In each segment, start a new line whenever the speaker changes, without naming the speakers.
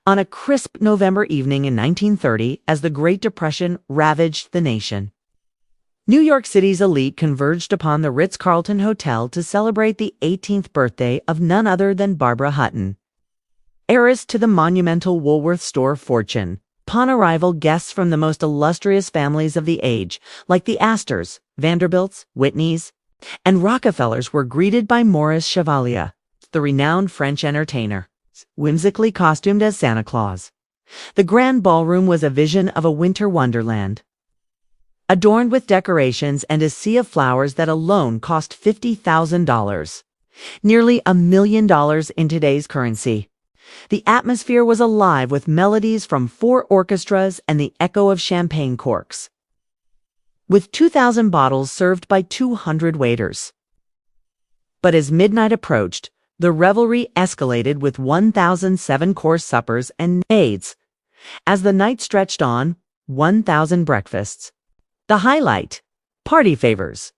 on a crisp November evening in 1930 as the Great Depression ravaged the nation. New York City's elite converged upon the Ritz-Carlton Hotel to celebrate the 18th birthday of none other than Barbara Hutton, heiress to the monumental Woolworth store fortune. Upon arrival, guests from the most illustrious families of the age, like the Astors, Vanderbilts, Whitneys, and Rockefellers, were greeted by Maurice Chevalier, the renowned French entertainer, whimsically costumed as Santa Claus. The grand ballroom was a vision of a winter wonderland, adorned with decorations and a sea of flowers that alone cost $50,000, nearly $1 million in today's currency. The atmosphere was alive with melodies from 4 orchestras and the echo of champagne corks, with 2,000 bottles served by 200 waiters. But as midnight approached, the revelry escalated with 1,007-course suppers and aids. As the night stretched on, 1,000 breakfasts. The highlight: party favors.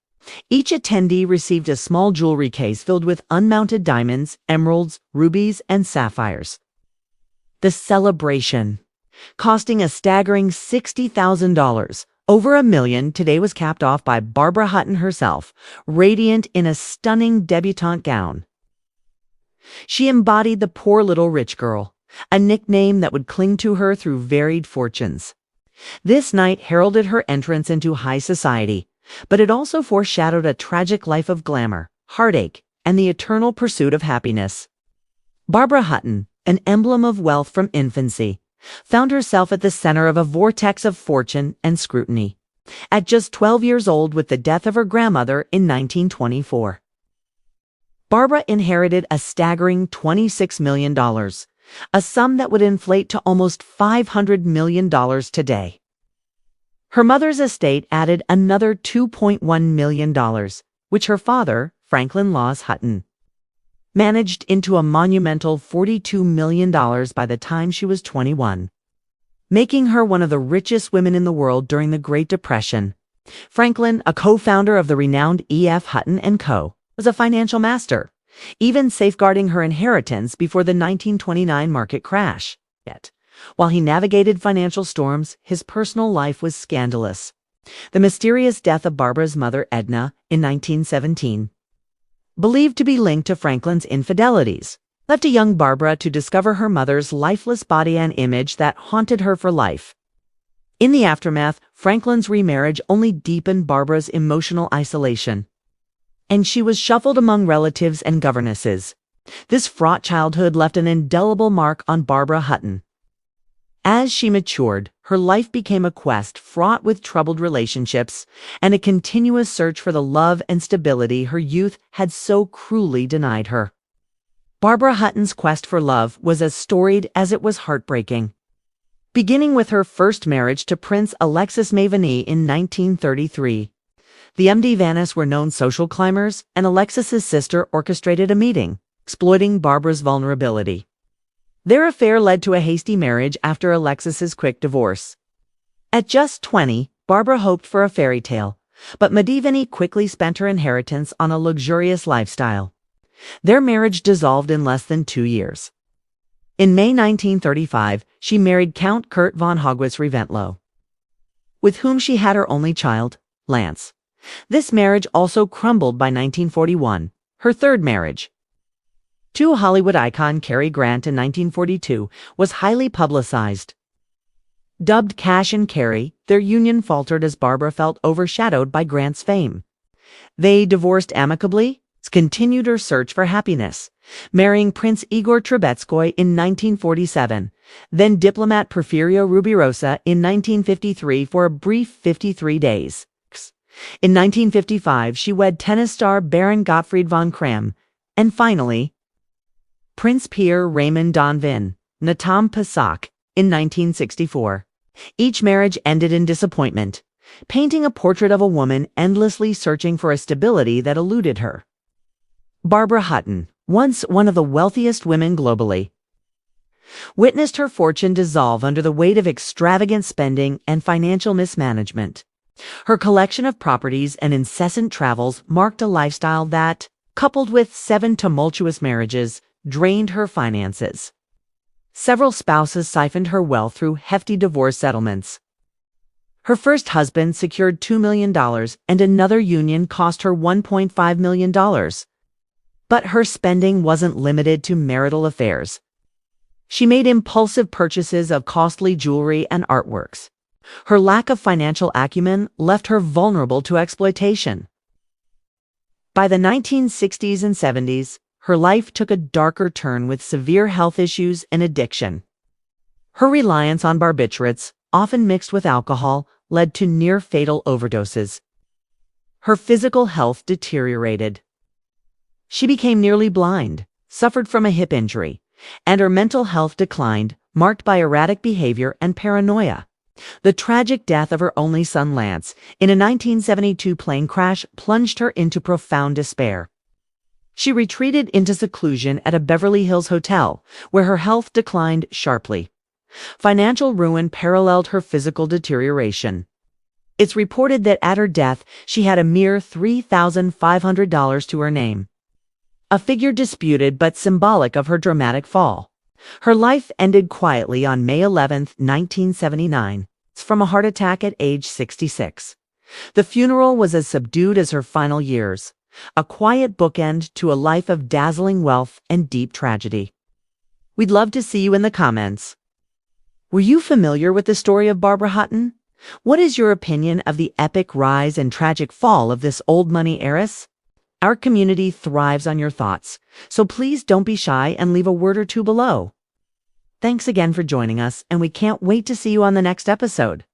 Each attendee received a small jewelry case filled with unmounted diamonds, emeralds, rubies, and sapphires. The celebration, costing a staggering $60,000, over $1 million, today was capped off by Barbara Hutton herself, radiant in a stunning debutante gown. She embodied the poor little rich girl, a nickname that would cling to her through varied fortunes. This night heralded her entrance into high society, but it also foreshadowed a tragic life of glamour, heartache, and the eternal pursuit of happiness. Barbara Hutton, an emblem of wealth from infancy, found herself at the center of a vortex of fortune and scrutiny. At just 12 years old, with the death of her grandmother in 1924, Barbara inherited a staggering $26 million, a sum that would inflate to almost $500 million today. Her mother's estate added another $2.1 million, which her father, Franklin Laws Hutton, managed into a monumental $42 million by the time she was 21, making her one of the richest women in the world during the Great Depression. Franklin, a co-founder of the renowned E.F. Hutton & Co., was a financial master, even safeguarding her inheritance before the 1929 market crash. Yet, while he navigated financial storms, his personal life was scandalous. The mysterious death of Barbara's mother, Edna, in 1917, believed to be linked to Franklin's infidelities, left a young Barbara to discover her mother's lifeless body, an image that haunted her for life. In the aftermath, Franklin's remarriage only deepened Barbara's emotional isolation, and she was shuffled among relatives and governesses. This fraught childhood left an indelible mark on Barbara Hutton. As she matured, her life became a quest fraught with troubled relationships and a continuous search for the love and stability her youth had so cruelly denied her. Barbara Hutton's quest for love was as storied as it was heartbreaking, beginning with her first marriage to Prince Alexis Maveny in 1933. The MD Vannis were known social climbers, and Alexis's sister orchestrated a meeting, exploiting Barbara's vulnerability. Their affair led to a hasty marriage after Alexis's quick divorce. At just 20, Barbara hoped for a fairy tale, but Maveny quickly spent her inheritance on a luxurious lifestyle. Their marriage dissolved in less than 2 years. In May 1935, she married Count Kurt von Haugwitz-Reventlow, with whom she had her only child, Lance. This marriage also crumbled by 1941, her third marriage to Hollywood icon Cary Grant in 1942 was highly publicized. Dubbed Cash and Carrie, their union faltered as Barbara felt overshadowed by Grant's fame. They divorced amicably, continued her search for happiness, marrying Prince Igor Trubetskoy in 1947, then diplomat Porfirio Rubirosa in 1953 for a brief 53 days. In 1955, she wed tennis star Baron Gottfried von Kram, and finally, Prince Pierre Raymond d'Anvin, Natam Pasak, in 1964. Each marriage ended in disappointment, painting a portrait of a woman endlessly searching for a stability that eluded her. Barbara Hutton, once one of the wealthiest women globally, witnessed her fortune dissolve under the weight of extravagant spending and financial mismanagement. Her collection of properties and incessant travels marked a lifestyle that, coupled with 7 tumultuous marriages, drained her finances. Several spouses siphoned her wealth through hefty divorce settlements. Her first husband secured $2 million, and another union cost her $1.5 million. But her spending wasn't limited to marital affairs. She made impulsive purchases of costly jewelry and artworks. Her lack of financial acumen left her vulnerable to exploitation. By the 1960s and 70s, her life took a darker turn with severe health issues and addiction. Her reliance on barbiturates, often mixed with alcohol, led to near-fatal overdoses. Her physical health deteriorated. She became nearly blind, suffered from a hip injury, and her mental health declined, marked by erratic behavior and paranoia. The tragic death of her only son Lance in a 1972 plane crash plunged her into profound despair. She retreated into seclusion at a Beverly Hills hotel, where her health declined sharply. Financial ruin paralleled her physical deterioration. It's reported that at her death, she had a mere $3,500 to her name, a figure disputed but symbolic of her dramatic fall. Her life ended quietly on May 11, 1979, from a heart attack at age 66. The funeral was as subdued as her final years, a quiet bookend to a life of dazzling wealth and deep tragedy. We'd love to see you in the comments. Were you familiar with the story of Barbara Hutton? What is your opinion of the epic rise and tragic fall of this old money heiress? Our community thrives on your thoughts, so please don't be shy and leave a word or two below. Thanks again for joining us, and we can't wait to see you on the next episode.